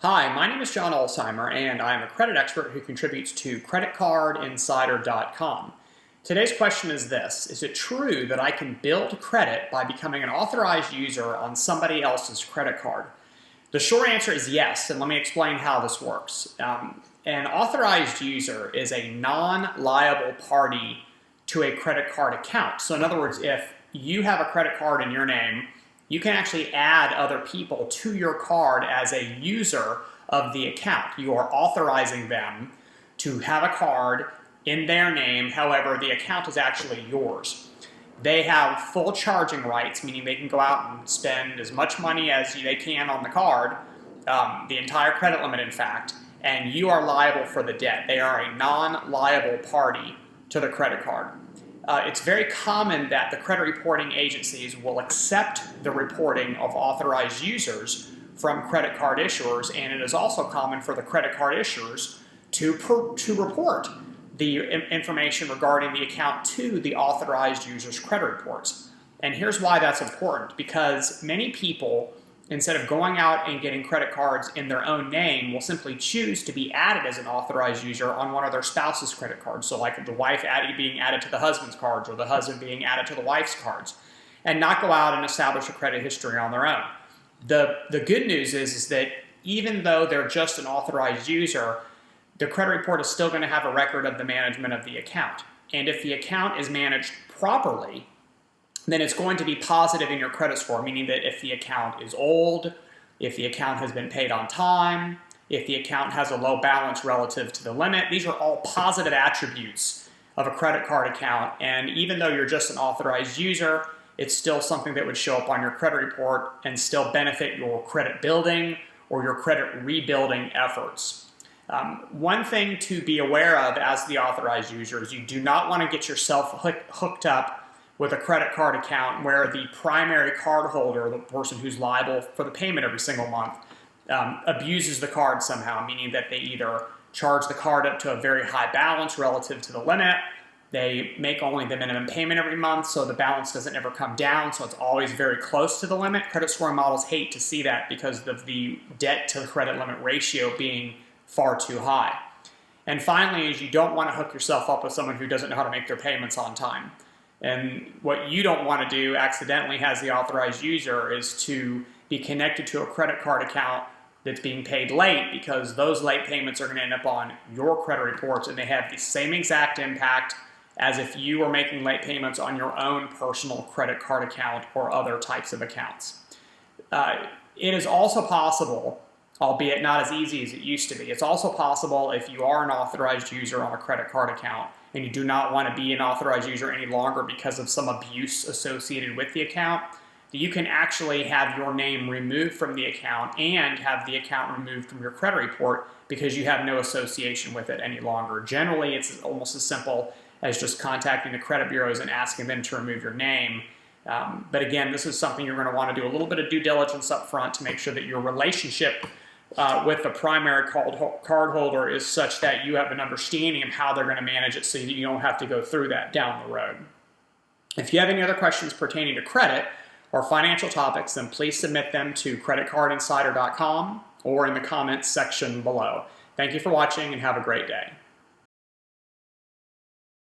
Hi, my name is John Alzheimer, and I am a credit expert who contributes to creditcardinsider.com. Today's question is this: is it true that I can build credit by becoming an authorized user on somebody else's credit card? The short answer is yes, and let me explain how this works. An authorized user is a non-liable party to a credit card account. So in other words, if you have a credit card in your name, you can actually add other people to your card as a user of the account. You are authorizing them to have a card in their name, however, the account is actually yours. They have full charging rights, meaning they can go out and spend as much money as they can on the card, the entire credit limit in fact, and you are liable for the debt. They are a non-liable party to the credit card. It's very common that the credit reporting agencies will accept the reporting of authorized users from credit card issuers, and it is also common for the credit card issuers to report the information regarding the account to the authorized user's credit reports. And here's why that's important: because many people, instead of going out and getting credit cards in their own name, will simply choose to be added as an authorized user on one of their spouse's credit cards. So like the wife being added to the husband's cards, or the husband being added to the wife's cards, and not go out and establish a credit history on their own. The good news is that even though they're just an authorized user, the credit report is still going to have a record of the management of the account. And if the account is managed properly, then it's going to be positive in your credit score, meaning that if the account is old, if the account has been paid on time, if the account has a low balance relative to the limit, these are all positive attributes of a credit card account. And even though you're just an authorized user, it's still something that would show up on your credit report and still benefit your credit building or your credit rebuilding efforts. One thing to be aware of as the authorized user is you do not want to get yourself hooked up with a credit card account where the primary cardholder, the person who's liable for the payment every single month, abuses the card somehow, meaning that they either charge the card up to a very high balance relative to the limit, they make only the minimum payment every month, so the balance doesn't ever come down, so it's always very close to the limit. Credit scoring models hate to see that because of the debt to the credit limit ratio being far too high. And finally, is you don't want to hook yourself up with someone who doesn't know how to make their payments on time. And what you don't want to do accidentally as the authorized user is to be connected to a credit card account that's being paid late, because those late payments are going to end up on your credit reports, and they have the same exact impact as if you were making late payments on your own personal credit card account or other types of accounts. It is also possible, albeit not as easy as it used to be, it's also possible if you are an authorized user on a credit card account and you do not want to be an authorized user any longer because of some abuse associated with the account, that you can actually have your name removed from the account and have the account removed from your credit report because you have no association with it any longer. Generally, it's almost as simple as just contacting the credit bureaus and asking them to remove your name. But again, this is something you're going to want to do a little bit of due diligence up front to make sure that your relationship with the primary cardholder is such that you have an understanding of how they're going to manage it so that you don't have to go through that down the road. If you have any other questions pertaining to credit or financial topics, then please submit them to creditcardinsider.com or in the comments section below. Thank you for watching and have a great day.